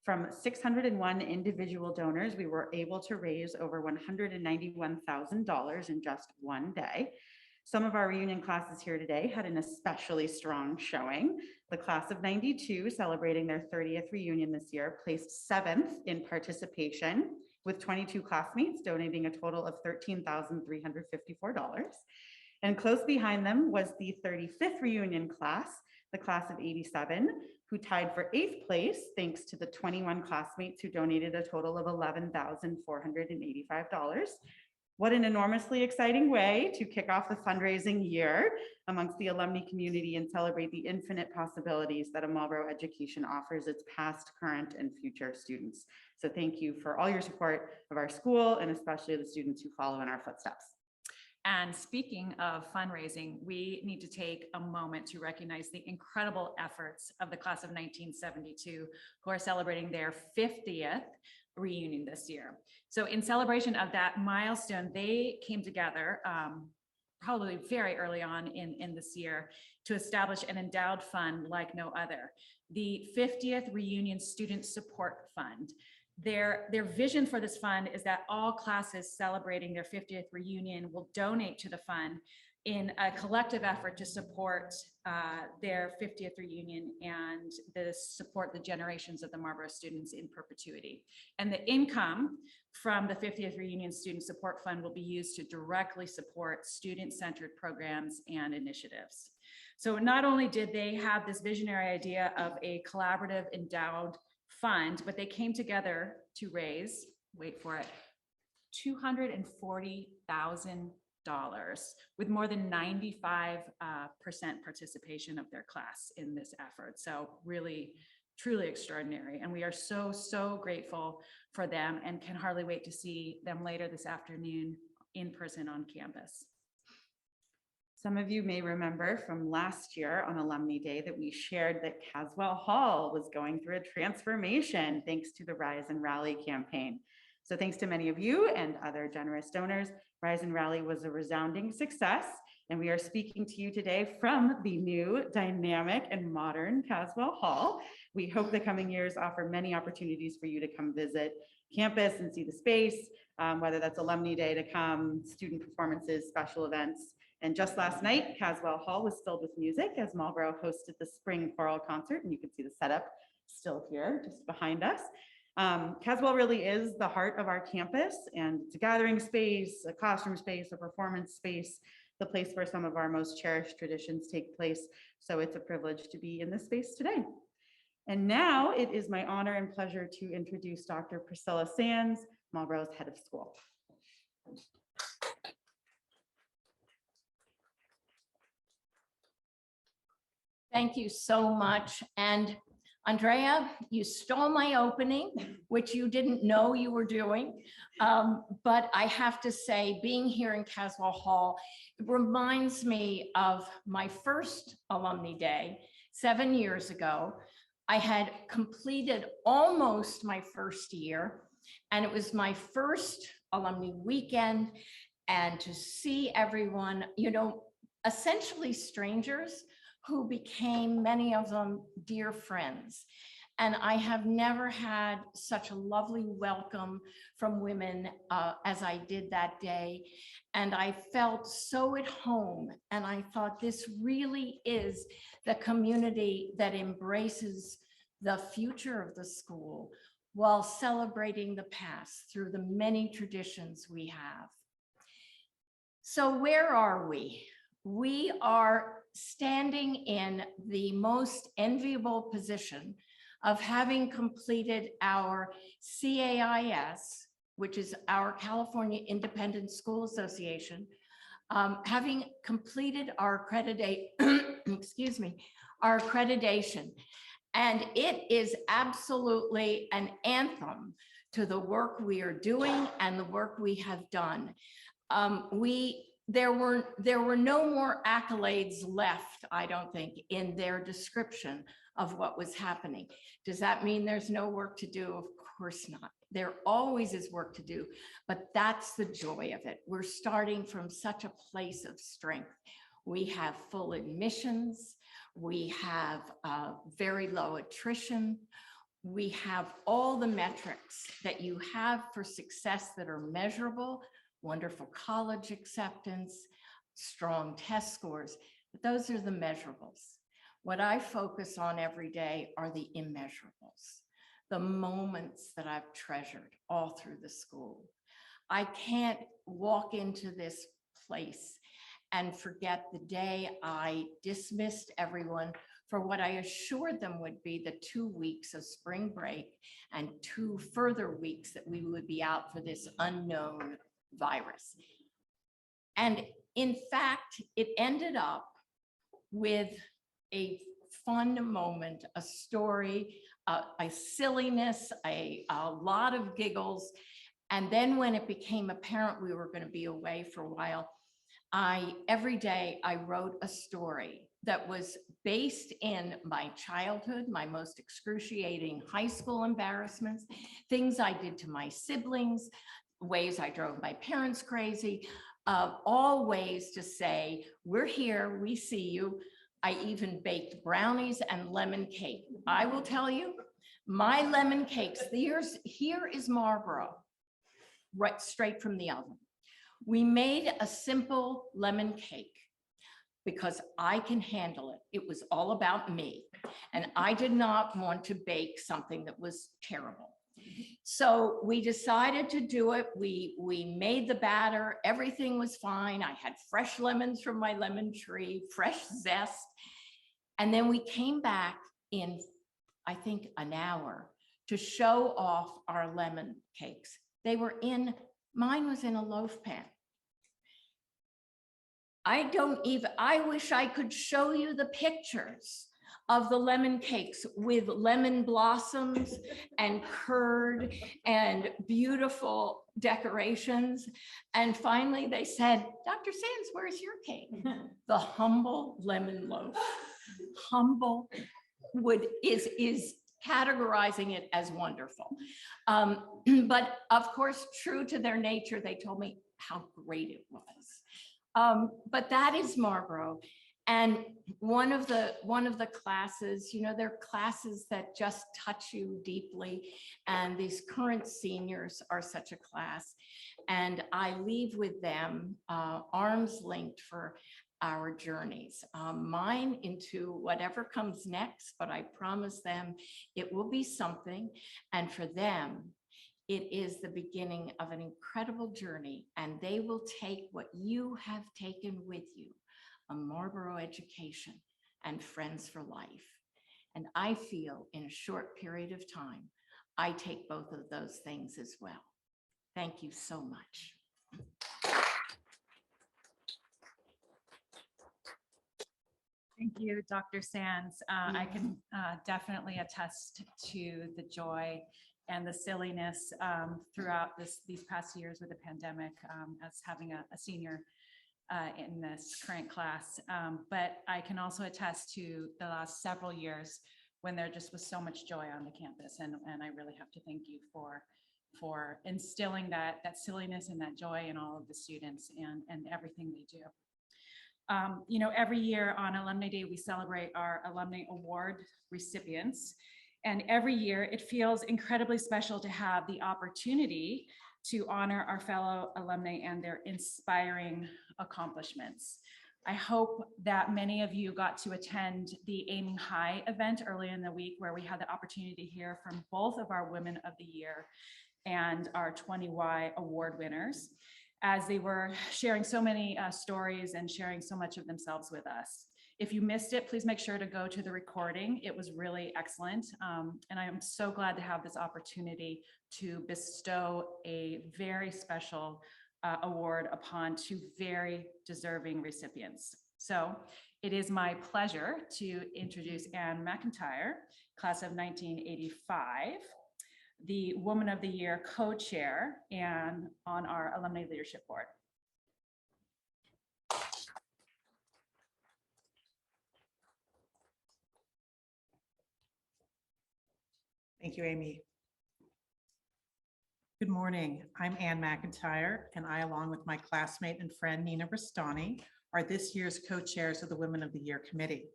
From 601 individual donors, we were able to raise over $191,000 in just one day. Some of our reunion classes here today had an especially strong showing. The class of 92, celebrating their 30th reunion this year, placed 7th in participation, with 22 classmates donating a total of $13,354. And close behind them was the 35th reunion class, the class of 87, who tied for 8th place, thanks to the 21 classmates who donated a total of $11,485. What an enormously exciting way to kick off the fundraising year amongst the alumni community and celebrate the infinite possibilities that a Marlborough education offers its past, current, and future students. So thank you for all your support of our school and especially the students who follow in our footsteps. And speaking of fundraising, we need to take a moment to recognize the incredible efforts of the class of 1972, who are celebrating their 50th reunion this year. So in celebration of that milestone, they came together probably very early on in this year to establish an endowed fund like no other, the 50th Reunion Student Support Fund. Their vision for this fund is that all classes celebrating their 50th reunion will donate to the fund in a collective effort to support their 50th reunion and support the generations of the Marlborough students in perpetuity. And the income from the 50th Reunion Student Support Fund will be used to directly support student-centered programs and initiatives. So not only did they have this visionary idea of a collaborative endowed fund, but they came together to raise, wait for it, $240,000 with more than 95% participation of their class in this effort. So really, truly extraordinary. And we are so, so grateful for them and can hardly wait to see them later this afternoon in person on campus. Some of you may remember from last year on Alumni Day that we shared that Caswell Hall was going through a transformation thanks to the Rise and Rally campaign. So thanks to many of you and other generous donors, Rise and Rally was a resounding success, and we are speaking to you today from the new, dynamic, and modern Caswell Hall. We hope the coming years offer many opportunities for you to come visit campus and see the space, whether that's Alumni Day to come, student performances, special events. And just last night, Caswell Hall was filled with music as Marlborough hosted the spring choral concert, and you can see the setup still here just behind us. Caswell really is the heart of our campus, and it's a gathering space, a classroom space, a performance space, the place where some of our most cherished traditions take place. So it's a privilege to be in this space today. And now it is my honor and pleasure to introduce Dr. Priscilla Sands, Marlborough's head of school. Thank you so much. And Andrea, you stole my opening, which you didn't know you were doing. But I have to say, being here in Caswell Hall, it reminds me of my first Alumni Day 7 years ago. I had completed almost my first year, and it was my first alumni weekend. And to see everyone, you know, essentially strangers, who became, many of them, dear friends. And I have never had such a lovely welcome from women as I did that day. And I felt so at home. And I thought this really is the community that embraces the future of the school while celebrating the past through the many traditions we have. So where are we? We are standing in the most enviable position of having completed our CAIS, which is our California Independent School Association, having completed our excuse me, our accreditation. And it is absolutely an anthem to the work we are doing and the work we have done. There were no more accolades left, I don't think, in their description of what was happening. Does that mean there's no work to do? Of course not. There always is work to do, but that's the joy of it. We're starting from such a place of strength. We have full admissions. We have very low attrition. we have all the metrics that you have for success that are measurable, wonderful college acceptance, strong test scores, but those are the measurables. What I focus on every day are the immeasurables, the moments that I've treasured all through the school. I can't walk into this place and forget the day I dismissed everyone for what I assured them would be the 2 weeks of spring break and 2 further weeks that we would be out for this unknown virus. And in fact, it ended up with a fun moment, a story, a silliness, a lot of giggles. And then when it became apparent we were going to be away for a while, every day I wrote a story that was based in my childhood, my most excruciating high school embarrassments, things I did to my siblings, ways I drove my parents crazy, all ways to say, we're here, we see you. I even baked brownies and lemon cake. I will tell you, my lemon cakes, here is Marlborough, right straight from the oven. We made a simple lemon cake because I can handle it. It was all about me. And I did not want to bake something that was terrible. So we decided to do it. We made the batter. Everything was fine. I had fresh lemons from my lemon tree, fresh zest. And then we came back in, I think, an hour to show off our lemon cakes. Mine was in a loaf pan. I wish I could show you the pictures of the lemon cakes with lemon blossoms and curd and beautiful decorations. And finally they said, Dr. Sands, where's your cake? The humble lemon loaf. Humble is categorizing it as wonderful. But of course, true to their nature, they told me how great it was. But that is Marlborough. And one of the classes, there are classes that just touch you deeply. And these current seniors are such a class. And I leave with them arms linked for our journeys, mine into whatever comes next, but I promise them it will be something. And for them, it is the beginning of an incredible journey, and they will take what you have taken with you, a Marlborough education and friends for life. And I feel in a short period of time, I take both of those things as well. Thank you so much. Thank you, Dr. Sands. I can definitely attest to the joy and the silliness throughout these past years with the pandemic as having a senior in this current class. But I can also attest to the last several years when there just was so much joy on the campus. And I really have to thank you for instilling that silliness and that joy in all of the students and everything they do. Every year on Alumni Day, we celebrate our Alumni Award recipients. And every year it feels incredibly special to have the opportunity to honor our fellow alumni and their inspiring accomplishments. I hope that many of you got to attend the Aiming High event earlier in the week, where we had the opportunity to hear from both of our Women of the Year and our 20Y award winners, as they were sharing so many stories and sharing so much of themselves with us. If you missed it, please make sure to go to the recording. It was really excellent. And I am so glad to have this opportunity to bestow a very special award upon 2 very deserving recipients. So it is my pleasure to introduce Anne McIntyre, class of 1985, the Woman of the Year co-chair and on our Alumnae Leadership Board. Thank you, Amy. Good morning. I'm Anne McIntyre, and I, along with my classmate and friend Nina Rastani, are this year's co-chairs of the Women of the Year Committee.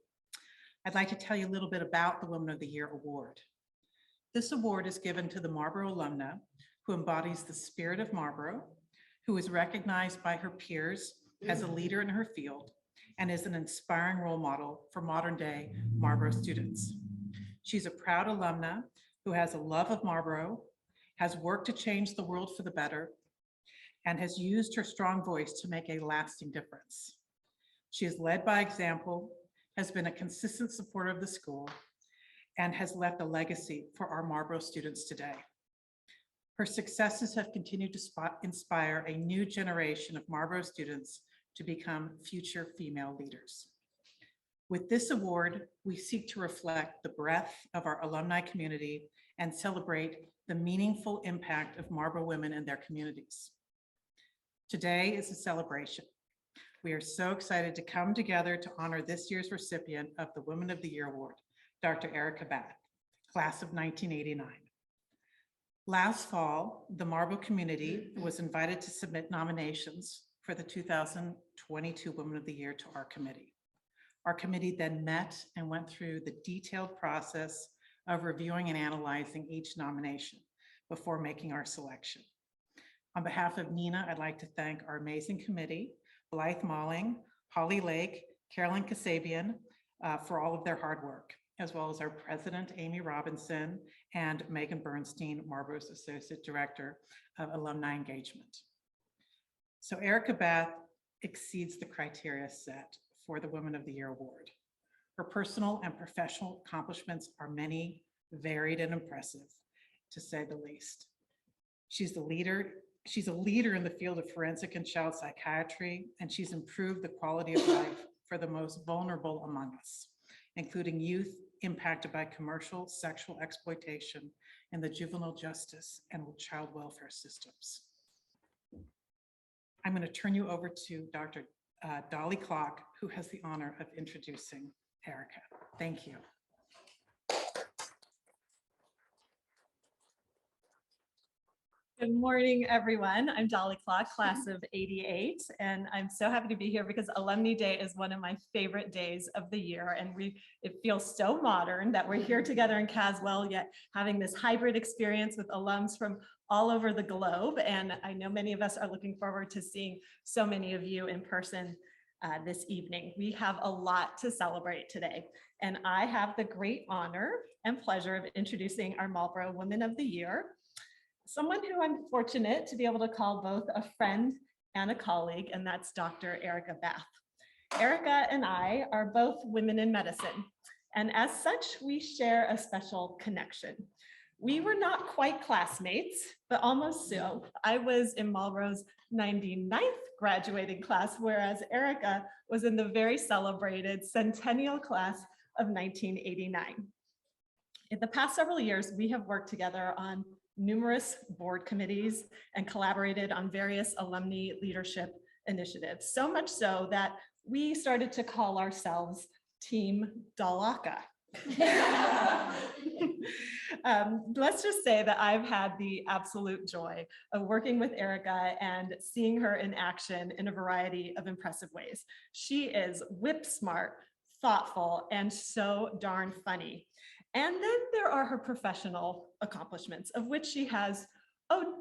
I'd like to tell you a little bit about the Women of the Year Award. This award is given to the Marlborough alumna who embodies the spirit of Marlborough, who is recognized by her peers as a leader in her field, and is an inspiring role model for modern-day Marlborough students. She's a proud alumna who has a love of Marlborough, has worked to change the world for the better, and has used her strong voice to make a lasting difference. She has led by example, has been a consistent supporter of the school, and has left a legacy for our Marlborough students today. Her successes have continued to inspire a new generation of Marlborough students to become future female leaders. With this award, we seek to reflect the breadth of our alumni community and celebrate the meaningful impact of Marlborough women in their communities. Today is a celebration. We are so excited to come together to honor this year's recipient of the Women of the Year Award, Dr. Eraka Bath, class of 1989. Last fall, the Marlborough community was invited to submit nominations for the 2022 Women of the Year to our committee. Our committee then met and went through the detailed process of reviewing and analyzing each nomination before making our selection. On behalf of Nina, I'd like to thank our amazing committee, Blythe Malling, Holly Lake, Carolyn Kasabian, for all of their hard work, as well as our president, Amy Robinson, and Megan Bernstein, Marlborough's Associate Director of Alumni Engagement. So Eraka Bath exceeds the criteria set for the Women of the Year Award. Her personal and professional accomplishments are many, varied, and impressive, to say the least. She's a leader in the field of forensic and child psychiatry, and she's improved the quality of life for the most vulnerable among us, including youth impacted by commercial sexual exploitation in the juvenile justice and child welfare systems. I'm going to turn you over to Dr. Dolly Clark, who has the honor of introducing Eraka. Thank you. Good morning, everyone. I'm Dolly Clark, class of '88, and I'm so happy to be here because Alumni Day is one of my favorite days of the year, and it feels so modern that we're here together in Caswell, yet having this hybrid experience with alums from all over the globe. And I know many of us are looking forward to seeing so many of you in person this evening. We have a lot to celebrate today, and I have the great honor and pleasure of introducing our Marlborough Women of the Year, someone who I'm fortunate to be able to call both a friend and a colleague, and that's Dr. Eraka Bath. Eraka and I are both women in medicine, and as such, we share a special connection. We were not quite classmates, but almost so. I was in Marlborough's 99th graduating class, whereas Eraka was in the very celebrated centennial class of 1989. In the past several years, we have worked together on numerous board committees and collaborated on various alumni leadership initiatives, so much so that we started to call ourselves Team Dalaka. Let's just say that I've had the absolute joy of working with Eraka and seeing her in action in a variety of impressive ways. She is whip smart, thoughtful, and so darn funny. And then there are her professional accomplishments, of which she has,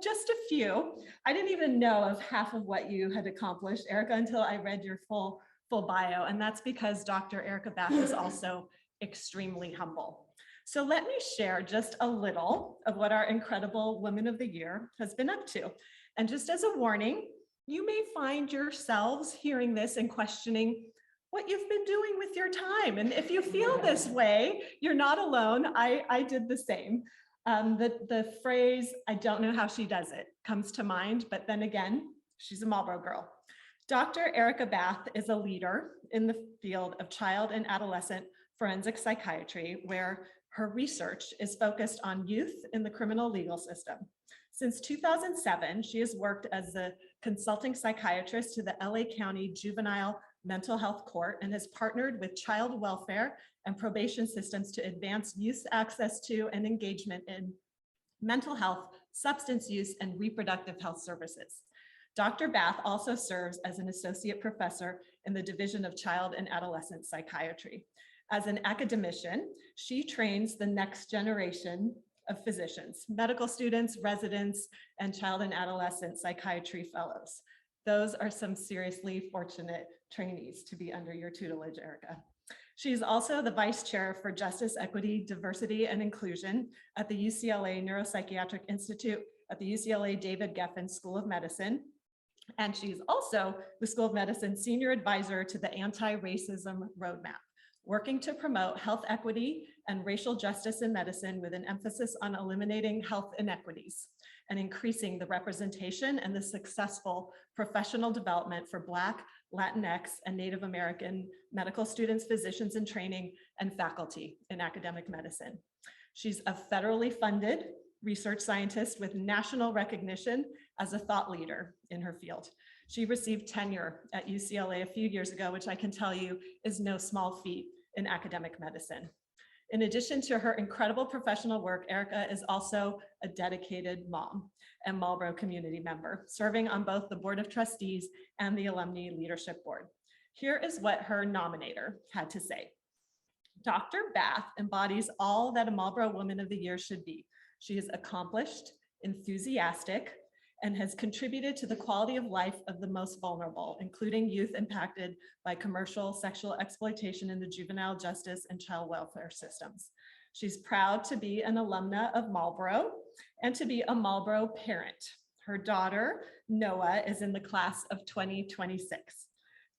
just a few. I didn't even know of half of what you had accomplished, Eraka, until I read your full bio. And that's because Dr. Eraka Bath is also extremely humble. So let me share just a little of what our incredible Women of the Year has been up to. And just as a warning, you may find yourselves hearing this and questioning what you've been doing with your time. And if you feel this way, you're not alone. I did the same. The phrase, "I don't know how she does it," comes to mind, but then again, she's a Marlborough girl. Dr. Eraka Bath is a leader in the field of child and adolescent forensic psychiatry, where her research is focused on youth in the criminal legal system. Since 2007, she has worked as a consulting psychiatrist to the LA County Juvenile Mental Health Court and has partnered with child welfare and probation systems to advance youth access to and engagement in mental health, substance use, and reproductive health services. Dr. Bath also serves as an associate professor in the Division of Child and Adolescent Psychiatry. As an academician, she trains the next generation of physicians, medical students, residents, and child and adolescent psychiatry fellows. Those are some seriously fortunate trainees to be under your tutelage, Eraka. She is also the Vice Chair for Justice, Equity, Diversity, and Inclusion at the UCLA Neuropsychiatric Institute at the UCLA David Geffen School of Medicine. And she's also the School of Medicine Senior Advisor to the Anti-Racism Roadmap, working to promote health equity and racial justice in medicine with an emphasis on eliminating health inequities and increasing the representation and the successful professional development for Black, Latinx, and Native American medical students, physicians in training, and faculty in academic medicine. She's a federally funded research scientist with national recognition as a thought leader in her field. She received tenure at UCLA a few years ago, which I can tell you is no small feat in academic medicine. In addition to her incredible professional work, Eraka is also a dedicated mom and Marlborough community member, serving on both the Board of Trustees and the Alumnae Leadership Board. Here is what her nominator had to say. Dr. Bath embodies all that a Marlborough Woman of the Year should be. She is accomplished, enthusiastic, and has contributed to the quality of life of the most vulnerable, including youth impacted by commercial sexual exploitation in the juvenile justice and child welfare systems. She's proud to be an alumna of Marlborough and to be a Marlborough parent. Her daughter, Noah, is in the class of 2026.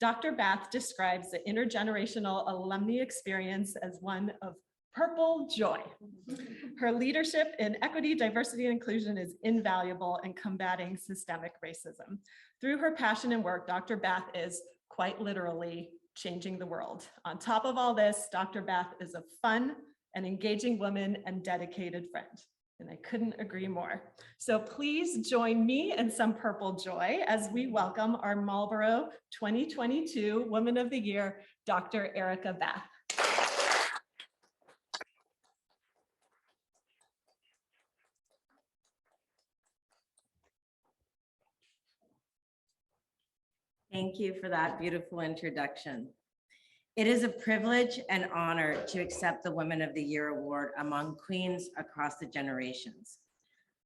Dr. Bath describes the intergenerational alumni experience as one of purple joy. Her leadership in equity, diversity, and inclusion is invaluable in combating systemic racism. Through her passion and work, Dr. Bath is quite literally changing the world. On top of all this, Dr. Bath is a fun and engaging woman and dedicated friend. And I couldn't agree more. So please join me in some purple joy as we welcome our Marlborough 2022 Woman of the Year, Dr. Eraka Bath. Thank you for that beautiful introduction. It is a privilege and honor to accept the Women of the Year award among queens across the generations.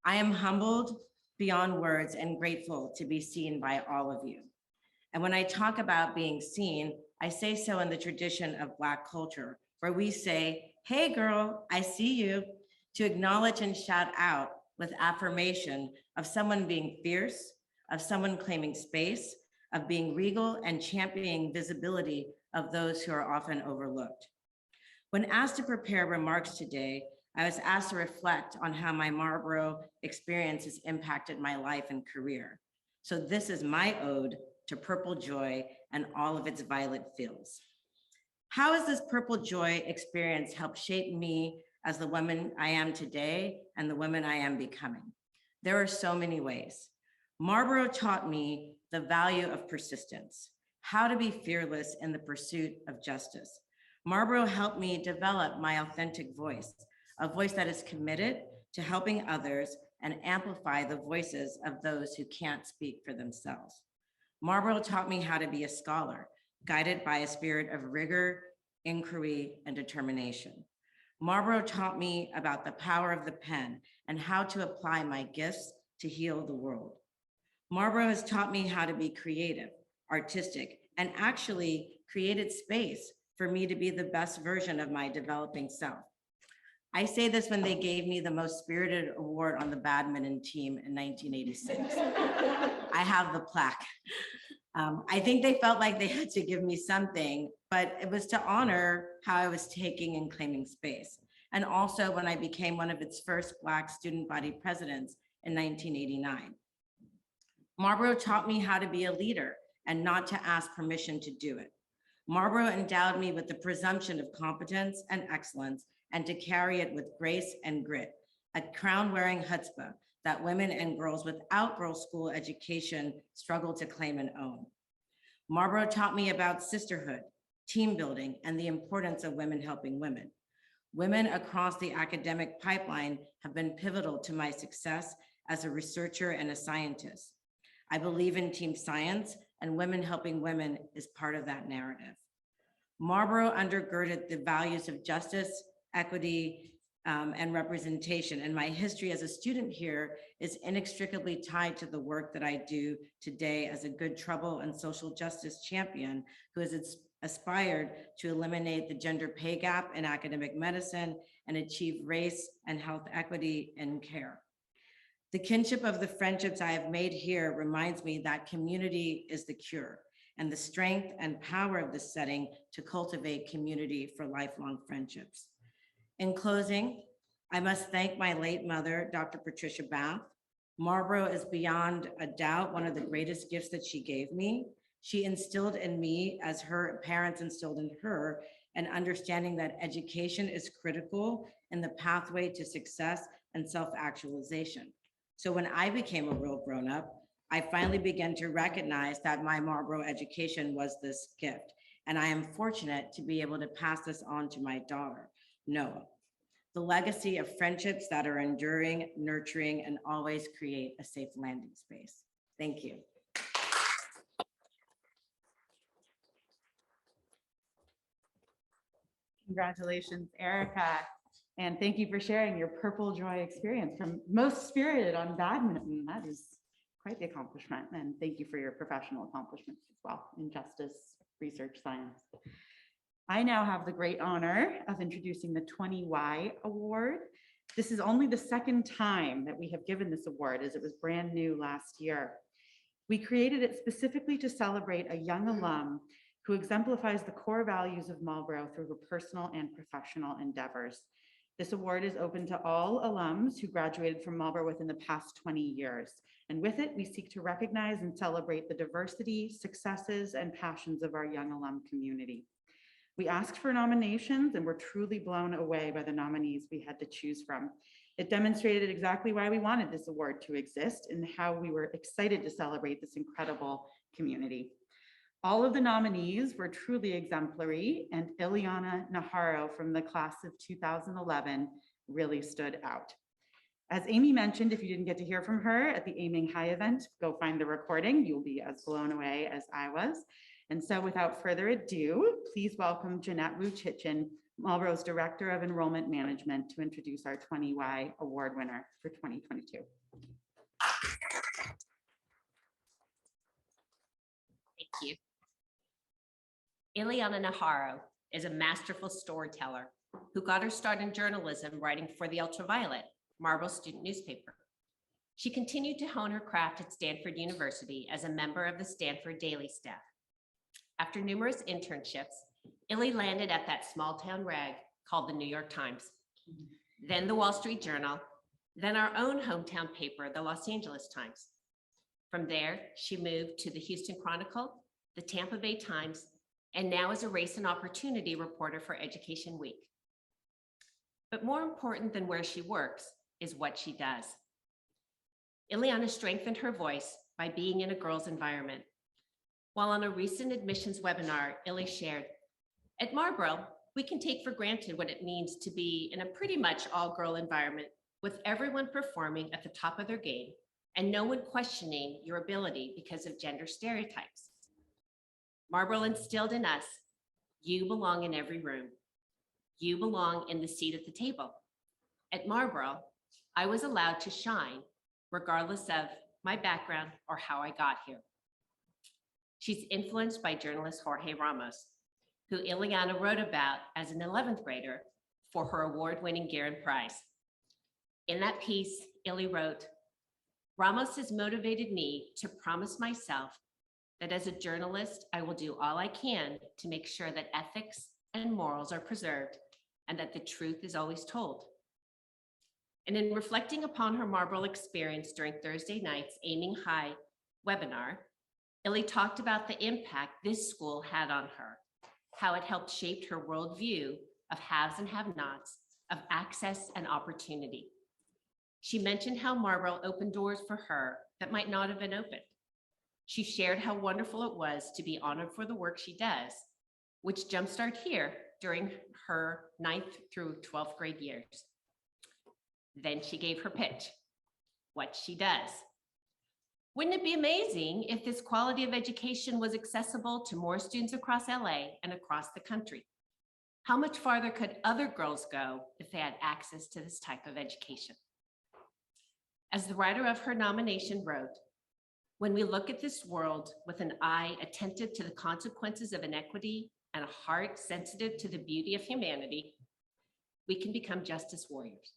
I am humbled beyond words and grateful to be seen by all of you. And when I talk about being seen, I say so in the tradition of Black culture, where we say, "Hey girl, I see you," to acknowledge and shout out with affirmation of someone being fierce, of someone claiming space, of being regal and championing visibility of those who are often overlooked. When asked to prepare remarks today, I was asked to reflect on how my Marlborough experience has impacted my life and career. So this is my ode to purple joy and all of its violet feels. How has this purple joy experience helped shape me as the woman I am today and the woman I am becoming? There are so many ways. Marlborough taught me the value of persistence, how to be fearless in the pursuit of justice. Marlborough helped me develop my authentic voice, a voice that is committed to helping others and amplify the voices of those who can't speak for themselves. Marlborough taught me how to be a scholar, guided by a spirit of rigor, inquiry, and determination. Marlborough taught me about the power of the pen and how to apply my gifts to heal the world. Marlborough has taught me how to be creative, artistic, and actually created space for me to be the best version of my developing self. I say this when they gave me the most spirited award on the badminton team in 1986. I have the plaque. I think they felt like they had to give me something, but it was to honor how I was taking and claiming space. And also when I became one of its first Black student body presidents in 1989. Marlborough taught me how to be a leader and not to ask permission to do it. Marlborough endowed me with the presumption of competence and excellence and to carry it with grace and grit, a crown-wearing chutzpah that women and girls without girls' school education struggle to claim and own. Marlborough taught me about sisterhood, team building, and the importance of women helping women. Women across the academic pipeline have been pivotal to my success as a researcher and a scientist. I believe in team science, and women helping women is part of that narrative. Marlborough undergirded the values of justice, equity, and representation. And my history as a student here is inextricably tied to the work that I do today as a good trouble and social justice champion who has aspired to eliminate the gender pay gap in academic medicine and achieve race and health equity in care. The kinship of the friendships I have made here reminds me that community is the cure and the strength and power of this setting to cultivate community for lifelong friendships. In closing, I must thank my late mother, Dr. Patricia Bath. Marlborough is beyond a doubt one of the greatest gifts that she gave me. She instilled in me, as her parents instilled in her, an understanding that education is critical in the pathway to success and self-actualization. So when I became a real grown-up, I finally began to recognize that my Marlborough education was this gift. And I am fortunate to be able to pass this on to my daughter, Noah. The legacy of friendships that are enduring, nurturing, and always create a safe landing space. Thank you. Congratulations, Eraka. And thank you for sharing your Purple Joy experience from most spirited on badminton. That is quite the accomplishment. And thank you for your professional accomplishments as well in justice, research, science. I now have the great honor of introducing the 20Y Award. This is only the second time that we have given this award, as it was brand new last year. We created it specifically to celebrate a young alum who exemplifies the core values of Marlborough through her personal and professional endeavors. This award is open to all alums who graduated from Marlborough within the past 20 years. And with it, we seek to recognize and celebrate the diversity, successes, and passions of our young alum community. We asked for nominations and were truly blown away by the nominees we had to choose from. It demonstrated exactly why we wanted this award to exist and how we were excited to celebrate this incredible community. All of the nominees were truly exemplary, and Ileana Najarro from the class of 2011 really stood out. As Amy mentioned, if you didn't get to hear from her at the Aiming High event, go find the recording. You'll be as blown away as I was. And so without further ado, please welcome Jeanette Wu-Chitchin, Marlborough's Director of Enrollment Management, to introduce our 20Y Award winner for 2022. Thank you. Ileana Najarro is a masterful storyteller who got her start in journalism writing for the Ultraviolet, Marlborough student newspaper. She continued to hone her craft at Stanford University as a member of the Stanford Daily staff. After numerous internships, Illy landed at that small town rag called the New York Times, then the Wall Street Journal, then our own hometown paper, the Los Angeles Times. From there, she moved to the Houston Chronicle, the Tampa Bay Times, and now is a race and opportunity reporter for Education Week. But more important than where she works is what she does. Ileana strengthened her voice by being in a girls' environment. While on a recent admissions webinar, Illy shared, "At Marlborough, we can take for granted what it means to be in a pretty much all-girl environment with everyone performing at the top of their game and no one questioning your ability because of gender stereotypes. Marlborough instilled in us, you belong in every room. You belong in the seat at the table. At Marlborough, I was allowed to shine regardless of my background or how I got here." She's influenced by journalist Jorge Ramos, who Ileana wrote about as an 11th grader for her award-winning Guerin Prize. In that piece, Illy wrote, "Ramos has motivated me to promise myself that as a journalist, I will do all I can to make sure that ethics and morals are preserved and that the truth is always told." And in reflecting upon her Marlborough experience during Thursday night's Aiming High webinar, Illy talked about the impact this school had on her, how it helped shape her worldview of haves and have-nots, of access and opportunity. She mentioned how Marlborough opened doors for her that might not have been opened. She shared how wonderful it was to be honored for the work she does, which jumpstart here during her 9th through 12th grade years. Then she gave her pitch, what she does. Wouldn't it be amazing if this quality of education was accessible to more students across LA and across the country? How much farther could other girls go if they had access to this type of education? As the writer of her nomination wrote, when we look at this world with an eye attentive to the consequences of inequity and a heart sensitive to the beauty of humanity, we can become justice warriors.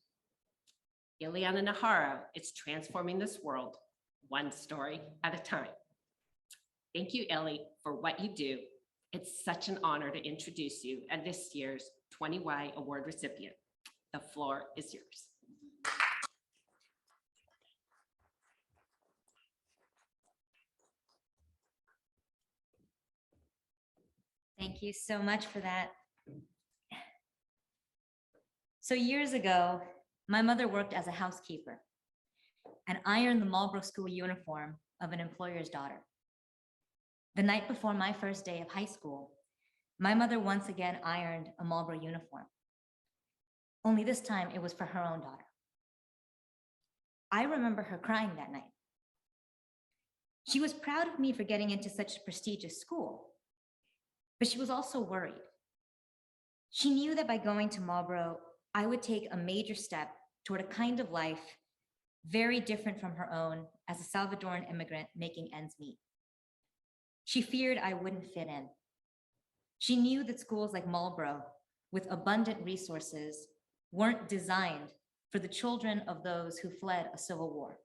Ileana Najarro is transforming this world one story at a time. Thank you, Ellie, for what you do. It's such an honor to introduce you as this year's 20Y Award recipient. The floor is yours. Thank you so much for that. So years ago, my mother worked as a housekeeper and ironed the Marlborough school uniform of an employer's daughter. The night before my first day of high school, my mother once again ironed a Marlborough uniform. Only this time it was for her own daughter. I remember her crying that night. She was proud of me for getting into such a prestigious school, but she was also worried. She knew that by going to Marlborough, I would take a major step toward a kind of life very different from her own as a Salvadoran immigrant making ends meet. She feared I wouldn't fit in. She knew that schools like Marlborough, with abundant resources, weren't designed for the children of those who fled a civil war.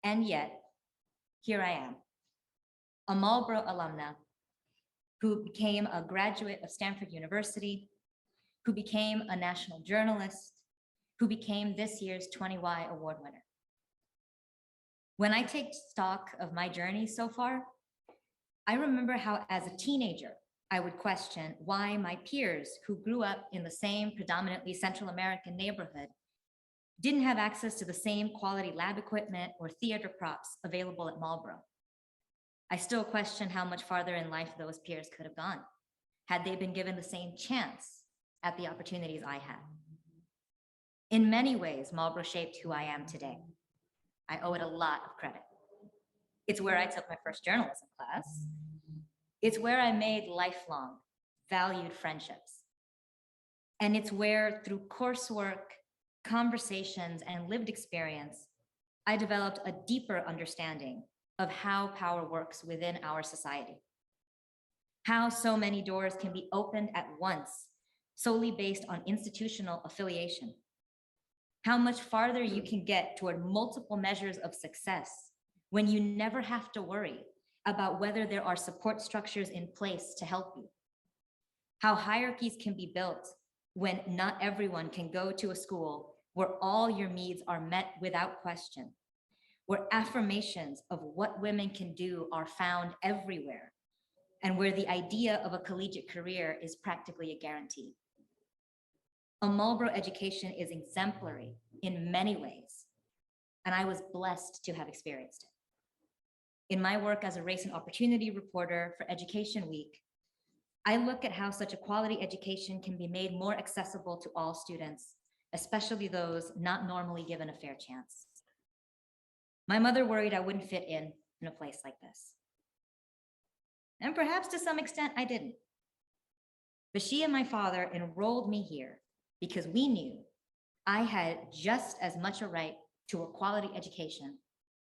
And yet, here I am, a Marlborough alumna who became a graduate of Stanford University, who became a national journalist, who became this year's 20Y Award winner. When I take stock of my journey so far, I remember how as a teenager, I would question why my peers who grew up in the same predominantly Central American neighborhood didn't have access to the same quality lab equipment or theater props available at Marlborough. I still question how much farther in life those peers could have gone had they been given the same chance at the opportunities I had. In many ways, Marlborough shaped who I am today. I owe it a lot of credit. It's where I took my first journalism class. It's where I made lifelong, valued friendships. And it's where, through coursework, conversations, and lived experience, I developed a deeper understanding of how power works within our society. How so many doors can be opened at once, solely based on institutional affiliation. How much farther you can get toward multiple measures of success when you never have to worry about whether there are support structures in place to help you. How hierarchies can be built when not everyone can go to a school where all your needs are met without question, where affirmations of what women can do are found everywhere, and where the idea of a collegiate career is practically a guarantee. A Marlborough education is exemplary in many ways, and I was blessed to have experienced it. In my work as a race and opportunity reporter for Education Week, I look at how such a quality education can be made more accessible to all students, especially those not normally given a fair chance. My mother worried I wouldn't fit in a place like this. And perhaps to some extent I didn't. But she and my father enrolled me here because we knew I had just as much a right to a quality education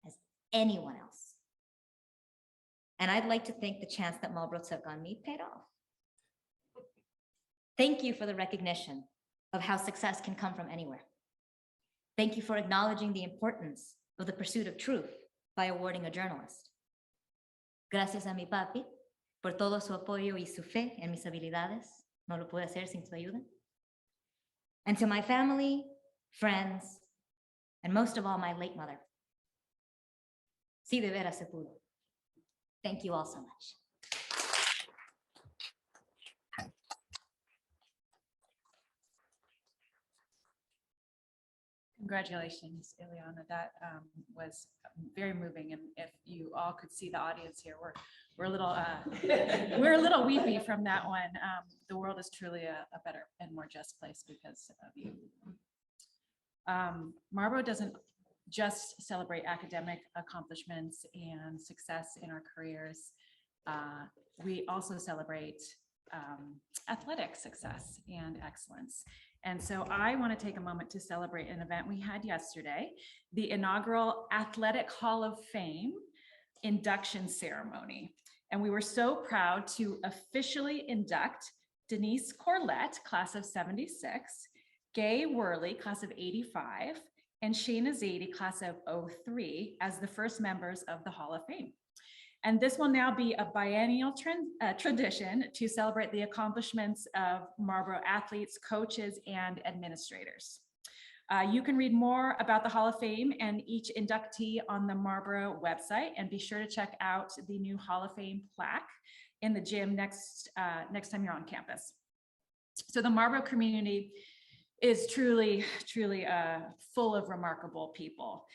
as anyone else. And I'd like to think the chance that Marlborough took on me paid off. Thank you for the recognition of how success can come from anywhere. Thank you for acknowledging the importance of the pursuit of truth by awarding a journalist. Gracias a mi papi por todo su apoyo y su fe en mis habilidades. No lo pude hacer sin su ayuda. And to my family, friends, and most of all, my late mother. Sí, de veras se pudo. Thank you all so much. Congratulations, Ileana. That was very moving, and if you all could see the audience here, we're a little we're a little weepy from that one. The world is truly a better and more just place because of you. Marlborough doesn't just celebrate academic accomplishments and success in our careers. We also celebrate athletic success and excellence. And so I want to take a moment to celebrate an event we had yesterday, the inaugural Athletic Hall of Fame induction ceremony. And we were so proud to officially induct Denise Corlett, class of 76, Gay Worley, class of 85, and Shayna Zadie, class of 03, as the first members of the Hall of Fame. And this will now be a biennial tradition to celebrate the accomplishments of Marlborough athletes, coaches, and administrators. You can read more about the Hall of Fame and each inductee on the Marlborough website, and be sure to check out the new Hall of Fame plaque in the gym next time you're on campus. So the Marlborough community is truly full of remarkable people.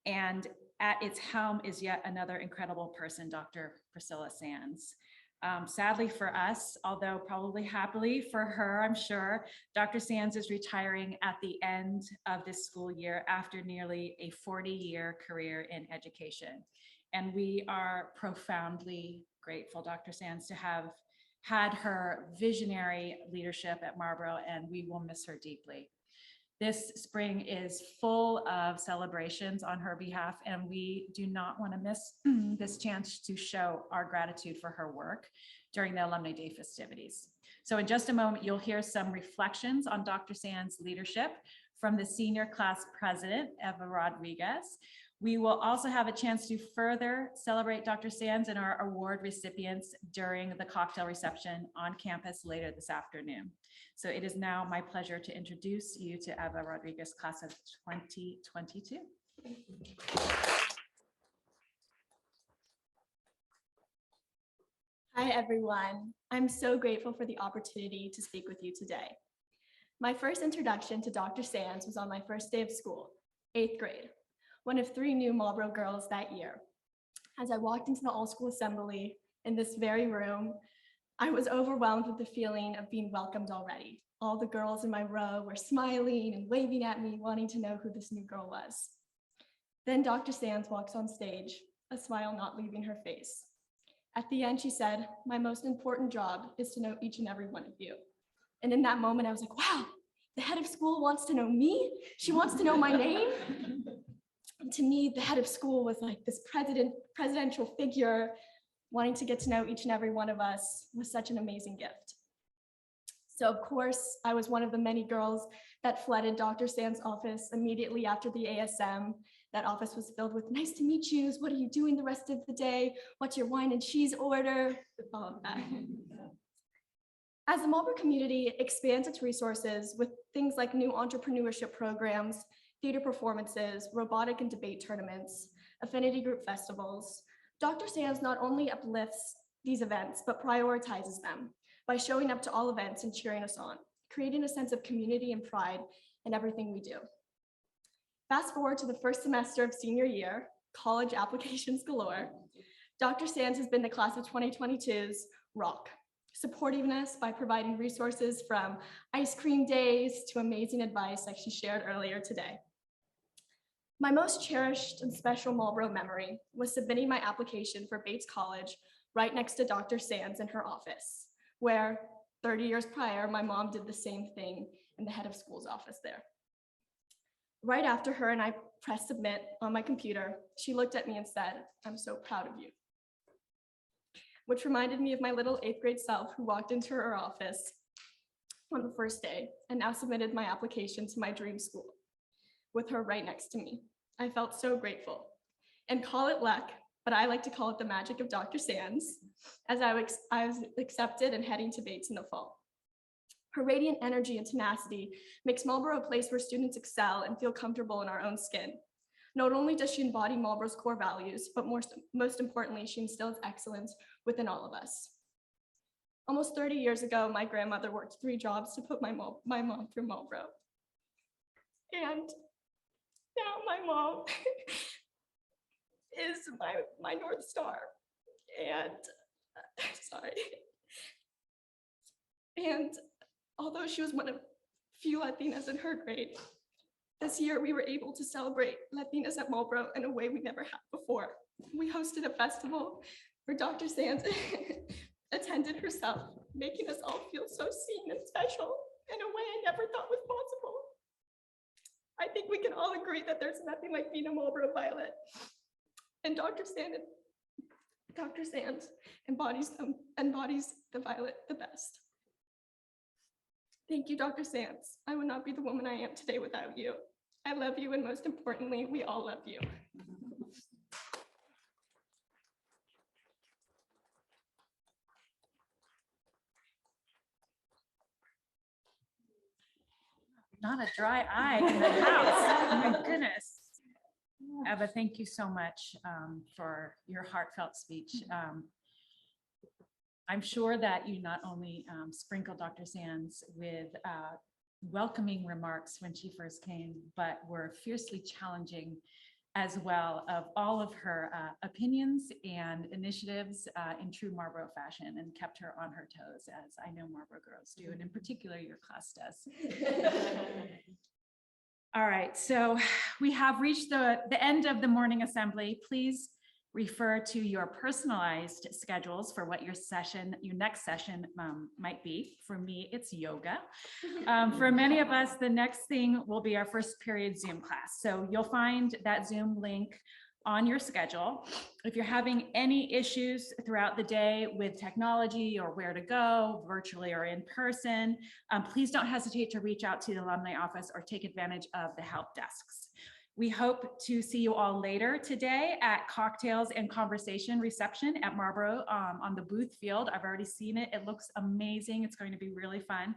And at its helm is yet another incredible person, Dr. Priscilla Sands. Sadly for us, although probably happily for her, I'm sure, Dr. Sands is retiring at the end of this school year after nearly a 40-year career in education. And we are profoundly grateful, Dr. Sands, to have had her visionary leadership at Marlborough, and we will miss her deeply. This spring is full of celebrations on her behalf, and we do not want to miss this chance to show our gratitude for her work during the Alumni Day festivities. So in just a moment, you'll hear some reflections on Dr. Sands' leadership from the senior class president, Eva Rodriguez. We will also have a chance to further celebrate Dr. Sands and our award recipients during the cocktail reception on campus later this afternoon. So it is now my pleasure to introduce you to Eva Rodriguez, class of 2022. Hi, everyone. I'm so grateful for the opportunity to speak with you today. My first introduction to Dr. Sands was on my first day of school, 8th grade, one of 3 new Marlborough girls that year. As I walked into the all-school assembly in this very room, I was overwhelmed with the feeling of being welcomed already. All the girls in my row were smiling and waving at me, wanting to know who this new girl was. Then Dr. Sands walks on stage, a smile not leaving her face. At the end, she said, "My most important job is to know each and every one of you." And in that moment, I was like, wow, the head of school wants to know me? She wants to know my name? And to me, the head of school was like this presidential figure. Wanting to get to know each and every one of us was such an amazing gift. So of course, I was one of the many girls that flooded Dr. Sands' office immediately after the ASM. That office was filled with "nice to meet yous, what are you doing the rest of the day? What's your wine and cheese order?" All of that. As the Marlborough community expands its resources with things like new entrepreneurship programs, theater performances, robotic and debate tournaments, affinity group festivals, Dr. Sands not only uplifts these events, but prioritizes them by showing up to all events and cheering us on, creating a sense of community and pride in everything we do. Fast forward to the first semester of senior year, college applications galore. Dr. Sands has been the class of 2022's rock, supporting us by providing resources from ice cream days to amazing advice like she shared earlier today. My most cherished and special Marlborough memory was submitting my application for Bates College right next to Dr. Sands in her office, where 30 years prior, my mom did the same thing in the head of school's office there. Right after her and I pressed submit on my computer, she looked at me and said, "I'm so proud of you." Which reminded me of my little 8th grade self who walked into her office on the first day and now submitted my application to my dream school with her right next to me. I felt so grateful. And call it luck, but I like to call it the magic of Dr. Sands, as I was accepted and heading to Bates in the fall. Her radiant energy and tenacity makes Marlborough a place where students excel and feel comfortable in our own skin. Not only does she embody Marlborough's core values, but most importantly, she instills excellence within all of us. Almost 30 years ago, my grandmother worked 3 jobs to put my mom through Marlborough. And now my mom is my North Star. And sorry. And although she was one of few Latinas in her grade, this year we were able to celebrate Latinas at Marlborough in a way we never had before. We hosted a festival for Dr. Sands attended herself, making us all feel so seen and special in a way I never thought was possible. I think we can all agree that there's nothing like being a Marlborough Violet. And Dr. Sands embodies the violet the best. Thank you, Dr. Sands. I would not be the woman I am today without you. I love you, and most importantly, we all love you. Not a dry eye in the house. Oh my goodness. Eva, thank you so much for your heartfelt speech. I'm sure that you not only sprinkled Dr. Sands with welcoming remarks when she first came, but were fiercely challenging as well of all of her opinions and initiatives in true Marlborough fashion, and kept her on her toes, as I know Marlborough girls do, and in particular your class does. All right, so we have reached the end of the morning assembly. Please refer to your personalized schedules for what your next session might be. For me, it's yoga. For many of us, the next thing will be our first period Zoom class. So you'll find that Zoom link on your schedule. If you're having any issues throughout the day with technology or where to go, virtually or in person, please don't hesitate to reach out to the alumni office or take advantage of the help desks. We hope to see you all later today at Cocktails and Conversation reception at Marlborough on the booth field. I've already seen it. It looks amazing. It's going to be really fun.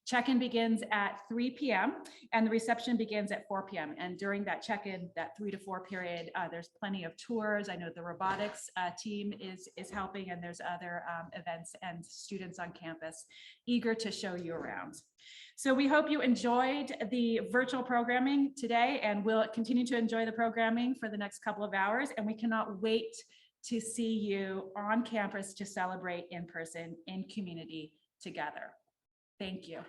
Check-in begins at 3 p.m. and the reception begins at 4 p.m. And during that check-in, that 3 to 4 period, there's plenty of tours. I know the robotics team is helping, and there's other events and students on campus eager to show you around. So we hope you enjoyed the virtual programming today, and we'll continue to enjoy the programming for the next couple of hours. And we cannot wait to see you on campus to celebrate in person, in community together. Thank you.